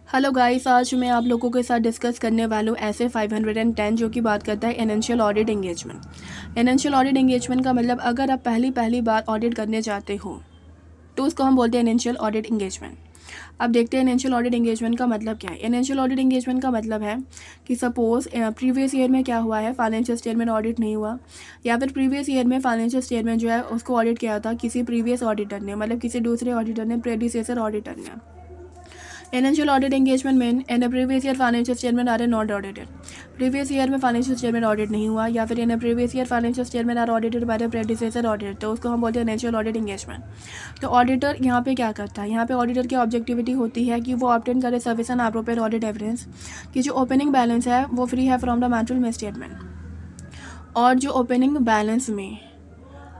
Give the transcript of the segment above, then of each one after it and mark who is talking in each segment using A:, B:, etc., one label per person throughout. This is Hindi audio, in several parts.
A: हेलो गाइस, आज मैं आप लोगों के साथ डिस्कस करने वाला हूँ ऐसे 510 जो कि बात करता है एनेंशियल ऑडिट एंगेजमेंट। एनेंशियल ऑडिट एंगेजमेंट का मतलब अगर आप पहली बार ऑडिट करने जाते हो तो उसको हम बोलते हैं एनेंशियल ऑडिट एंगेजमेंट। अब देखते हैं एनेंशियल ऑडिट एंगेजमेंट का मतलब क्या है। एनेंशियल ऑडिट एंगेजमेंट का मतलब है कि सपोज प्रीवियस ईयर में क्या हुआ है, फाइनेंशियल स्टेटमेंट ऑडिट नहीं हुआ, या फिर प्रीवियस ईयर में फाइनेंशियल स्टेटमेंट जो है उसको ऑडिट किया था किसी प्रीवियस ऑडिटर ने, मतलब किसी दूसरे ऑडिटर ने, प्रेडिसेसर ऑडिटर ने। Financial audit engagement mean in a previous year financial statement are not audited. Previous year में financial statement audit नहीं हुआ, या फिर in a previous year financial statement are audited by the predecessor auditor, तो उसको हम बोलते हैं financial audit engagement। तो ऑडिटर यहाँ पे क्या करता है, यहाँ पे ऑडिटर की ऑब्जेक्टिविटी होती है कि वो ऑब्टेन करे सफिशिएंट अप्रोप्रिएट ऑडिट एविडेंस कि जो ओपनिंग बैलेंस है वो फ्री है फ्रॉम द मैनुअल स्टेटमेंट, और जो ओपनिंग बैलेंस में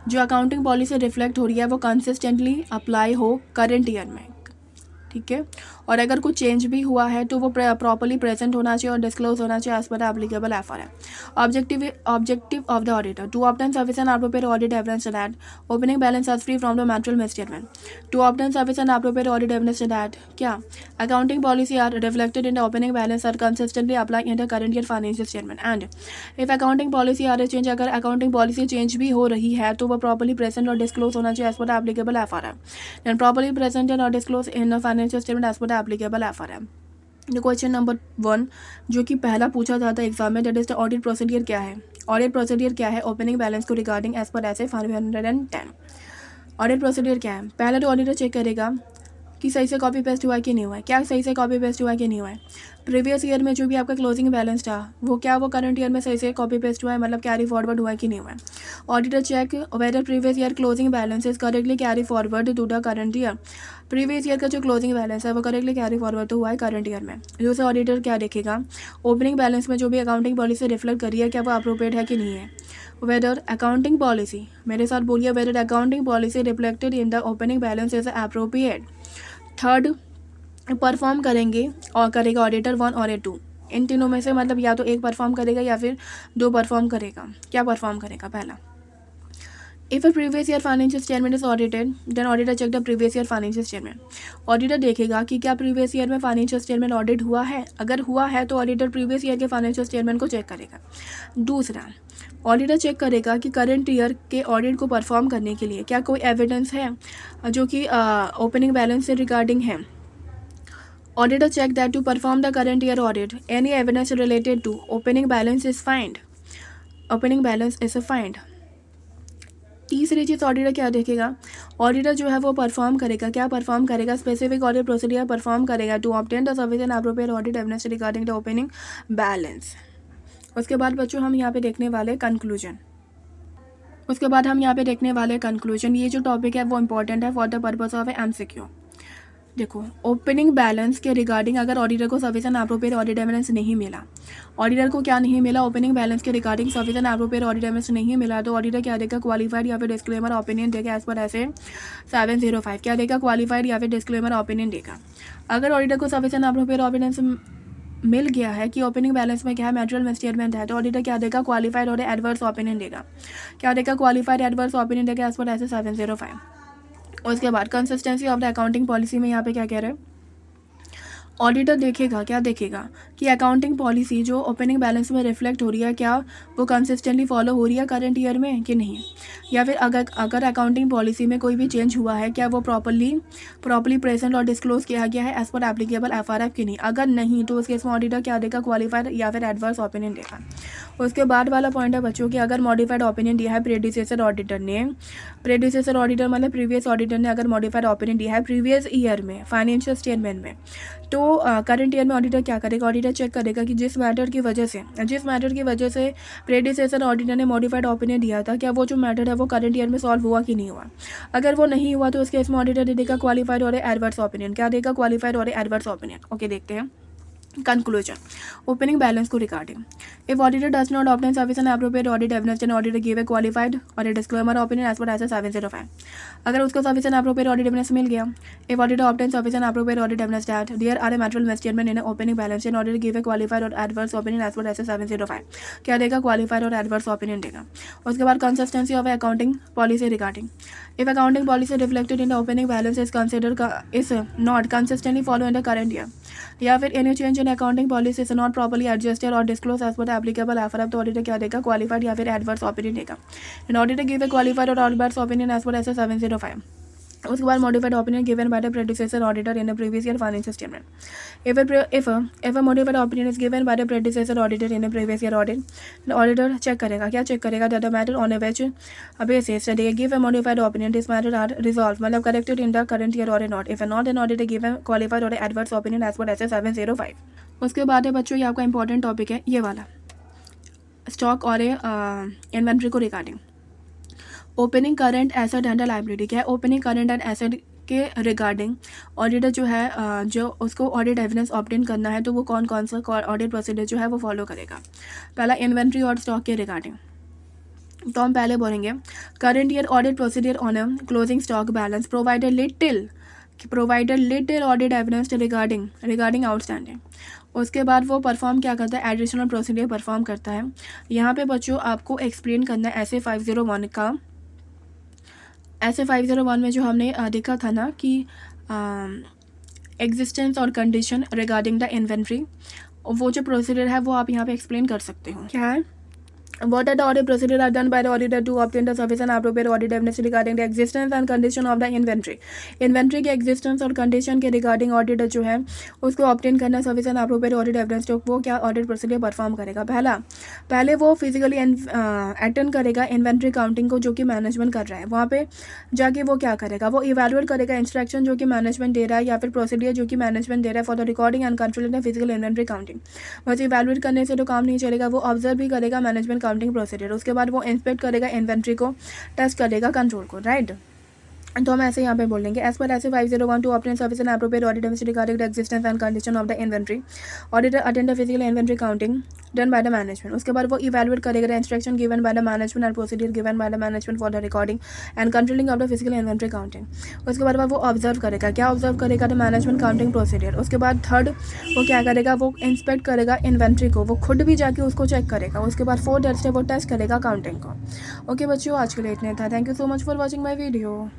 A: जो अकाउंटिंग पॉलिसी रिफ्लेक्ट हो रही है वो कंसिस्टेंटली अप्लाई हो करंट ईयर में, ठीक है। और अगर कुछ चेंज भी हुआ है तो वो प्रॉपर्ली प्रेजेंट होना चाहिए और डिस्क्लोज होना चाहिए एज पर एप्लीकेबल एफआर है। Objective of the auditor to obtain sufficient appropriate audit evidence that opening balance are free from the manual statement, to obtain sufficient appropriate audit evidence that क्या accounting policy are reflected in the opening balance are consistently apply in the current year financial statement, and if accounting policy are change, अगर अकाउंटिंग पॉलिसी चेंज भी हो रही है तो वो प्रॉपर्ली प्रेजेंट और डिस्क्लोज होना चाहिए एज पर एप्लीकेबल एफआर है, and properly present and disclose in financial statement as per applicable FR है। क्वेश्चन नंबर 1 जो कि पहला पूछा जाता है एग्जाम में, that is the audit procedure क्या है। ऑडिट प्रोसीडियर क्या है ओपनिंग बैलेंस को रिगार्डिंग एज पर ऐसे 510। ऑडिट प्रोसीडियर क्या है, पहले तो ऑडिटर चेक करेगा कि सही से कॉपी पेस्ट हुआ है कि नहीं हुआ है। क्या सही से कॉपी पेस्ट हुआ है कि नहीं हुआ है, प्रीवियस ईयर में जो भी आपका क्लोजिंग बैलेंस था वो क्या वो करंट ईयर में सही से कॉपी पेस्ट हुआ है, मतलब कैरी फॉरवर्ड हुआ है कि नहीं हुआ है। Auditor check whether previous year closing balance is correctly carry forward to the current year. Previous year का जो क्लोजिंग बैलेंस है वो करेक्टली कैरी फॉरवर्ड तो हुआ है करंट ईयर में। दूसरा ऑडिटर क्या देखेगा, ओपनिंग बैलेंस में जो भी अकाउंटिंग पॉलिसी रिफ्लेक्ट करी है क्या वो अप्रोप्रिएट है कि नहीं है। वेदर अकाउंटिंग पॉलिसी, मेरे साथ बोलिए, whether accounting policy reflected in the opening balance is appropriate. Third perform करेंगे और करेगा ऑडिटर 1 और 2, इन तीनों में से मतलब या तो एक परफॉर्म करेगा या फिर 2 परफॉर्म करेगा। क्या परफॉर्म करेगा, पहला if a previous year financial statement is audited then auditor check the previous year financial statement. Auditor देखेगा कि क्या प्रीवियस ईयर में फाइनेंशियल स्टेटमेंट ऑडिट हुआ है, अगर हुआ है तो ऑडिटर प्रीवियस ईयर के फाइनेंशियल स्टेटमेंट को चेक करेगा। दूसरा ऑडिटर चेक करेगा कि करंट ईयर के ऑडिट को परफॉर्म करने के लिए क्या कोई एविडेंस है जो कि ओपनिंग बैलेंस से रिगार्डिंग है। Auditor check that to perform the current year audit, any evidence related to opening balance is find. Opening balance is a find. तीसरी चीज़ ऑडिटर क्या देखेगा, ऑडिटर जो है वो परफॉर्म करेगा, क्या परफॉर्म करेगा, स्पेसिफिक ऑडिट प्रोसीडियर परफॉर्म करेगा to obtain the sufficient appropriate audit evidence regarding the opening balance. उसके बाद बच्चों हम यहाँ पे देखने वाले कंक्लूजन। ये जो टॉपिक है वो इंपॉर्टेंट है for the purpose of MCQ. देखो, ओपनिंग बैलेंस के रिगार्डिंग अगर ऑडिटर को सफिशिएंट एप्रोप्रिएट ऑडिट एविडेंस नहीं मिला, ऑडिटर को क्या नहीं मिला, ओपनिंग बैलेंस के regarding sufficient appropriate audit evidence नहीं मिला, तो ऑडिटर क्या देगा, क्वालिफाइड या फिर डिस्क्लेमर ओपिनियन देगा एज पर ऐसे 705। क्या देगा, क्वालिफाइड या फिर डिस्क्लेमर ओपिनियन देगा। अगर ऑडिटर को सफिशिएंट एप्रोप्रिएट एविडेंस मिल गया है कि ओपनिंग बैलेंस में क्या है, मैटेरियल स्टेटमेंट है, तो ऑडिटर क्या देगा, क्वालिफाइड और एडवर्स ओपिनियन देगा। क्या देगा, क्वालिफाइड एडवर्स ओपिनियन देगा एज पर ऐसे 705। उसके बाद consistency of the accounting policy में यहाँ पे क्या कह रहे हैं, ऑडिटर देखेगा, क्या देखेगा कि अकाउंटिंग पॉलिसी जो ओपनिंग बैलेंस में रिफ्लेक्ट हो रही है क्या वो कंसिस्टेंटली फॉलो हो रही है करंट ईयर में कि नहीं, या फिर अगर अकाउंटिंग पॉलिसी में कोई भी चेंज हुआ है क्या वो प्रॉपर्ली प्रेजेंट और डिस्क्लोज किया गया है एज पर एप्लीकेबल एफआरएफ की नहीं। अगर नहीं तो उस केस में ऑडिटर क्या देगा, क्वालिफाइड या फिर एडवर्स ओपिनियन देगा। उसके बाद वाला पॉइंट है बच्चों कि अगर मॉडिफाइड ओपिनियन दिया है प्रेडिसेसर ऑडिटर मतलब प्रीवियस ऑडिटर ने अगर मॉडिफाइड ओपिनियन दिया है प्रीवियस ईयर में फाइनेंशियल स्टेटमेंट में, तो करंट ईयर में ऑडिटर क्या करेगा, ऑडिटर चेक करेगा कि जिस मैटर की वजह से प्रेडिसेसर ऑडिटर ने मॉडिफाइड ओपिनियन दिया था क्या वो जो मैटर है वो करंट ईयर में सॉल्व हुआ कि नहीं हुआ। अगर वो नहीं हुआ तो उस केस में ऑडिटर दे देगा क्वालिफाइड और एडवर्स ओपिनियन। क्या देगा, क्वालिफाइड और एडवर्स ओपिनियन। ओके, देखते हैं कंक्लूजन ओपनिंग बैलेंस को regarding. If auditor does not obtain sufficient appropriate audit evidence then auditor give a qualified और a disclaimer opinion as per SA 705। अगर उसको सफिशिएंट एप्रोप्रिएट ऑडिट एविडेंस मिल गया, if auditor obtain sufficient appropriate audit evidence that there are a material misstatement in opening balance then auditor give a qualified और adverse opinion as per SA 705। क्या देगा, क्वालिफाइड और एडवर्स ओपिनियन देगा। उसके बाद consistency of accounting policy regarding. If accounting policy reflected in the opening balance is not consistently follow in the current year, या फिर any change in accounting policy is not properly adjusted और disclose as per the applicable FRF, तो ऑडिटर क्या देगा, क्वालिफाइड या फिर एडवर्स ओपिनियन देगा। And auditor give a qualified और adverse opinion as per S 705। उसके बाद modified opinion given by the predecessor auditor in the previous year financial statement. If a modified opinion is given by the predecessor auditor in the previous year audit, auditor check करेगा, क्या चेक करेगा, that the matter on which basis they give a modified opinion this matter are resolve, मतलब corrected in the current year और not. If not, then auditor give a qualified और adverse opinion as per S 705। उसके बाद है बच्चों, ये आपका इंपॉर्टेंट टॉपिक है ये वाला, स्टॉक और इन्वेंट्री को regarding. Opening current asset and liability, क्या है, ओपनिंग करंट एंड एसेट के रिगार्डिंग ऑडिटर जो है जो उसको ऑडिट एविडेंस ऑब्टेन करना है, तो वो कौन कौन सा ऑडिट प्रोसीजर जो है वो फॉलो करेगा। पहला इन्वेंट्री और स्टॉक के रिगार्डिंग, तो हम पहले बोलेंगे current year audit procedure on a closing stock balance provided little audit evidence regarding outstanding. उसके बाद वो परफॉर्म क्या करता है, एडिशनल प्रोसीजर परफॉर्म करता है। यहाँ पे बच्चों आपको एक्सप्लेन करना है ऐसे 501 का, ऐसे 501 में जो हमने देखा था ना कि एग्जिस्टेंस और कंडीशन रिगार्डिंग द इन्वेंट्री, वो जो प्रोसीजर है वो आप यहाँ पे एक्सप्लेन कर सकते हो। क्या है, what are the audit procedure are done by the auditor to obtain the sufficient appropriate audit evidence regarding the existence and condition of the inventory के existence और condition के regarding auditor जो है उसको obtain करना sufficient appropriate audit evidence, तो वो क्या audit procedure perform करेगा। पहले वो physically attend करेगा inventory counting को जो कि मैनेजमेंट कर रहा है, वहाँ पे जाके वो क्या करेगा, वो evaluate करेगा इंस्ट्रक्शन जो कि मैनेजमेंट दे रहा है या फिर प्रोसीडियर जो कि मैनेजमेंट दे रहा है for the recording and controlling the physical inventory counting. बस इवैल्यूएट करने से तो काम नहीं चलेगा, वो ऑब्जर्व भी करेगा मैनेजमेंट काउंटिंग प्रोसीजर। उसके बाद वो इंस्पेक्ट करेगा इन्वेंट्री को, टेस्ट करेगा कंट्रोल को, राइट। तो हम ऐसे यहाँ पे बोलेंगे as per SA 501 to obtain sufficient appropriate audit evidence regarding the existence and condition of the inventory, auditor attend the physical inventory counting done by the management. उसके बाद वो इवैल्यूएट करेगा the instruction given by the management and procedure given by the management for the recording and controlling of the physical inventory counting. उसके बाद वो ऑब्जर्व करेगा, क्या ऑब्जर्व करेगा, द मैनेजमेंट काउंटिंग प्रोसीजर। उसके बाद थर्ड वो क्या करेगा, वो इंस्पेक्ट करेगा इन्वेंट्री को, वो खुद भी जाके उसको चेक करेगा। उसके बाद फोर्थ स्टेप वो टेस्ट करेगा काउंटिंग को। ओके बच्चों, आज के लिए इतना था। Thank you so much for watching my video.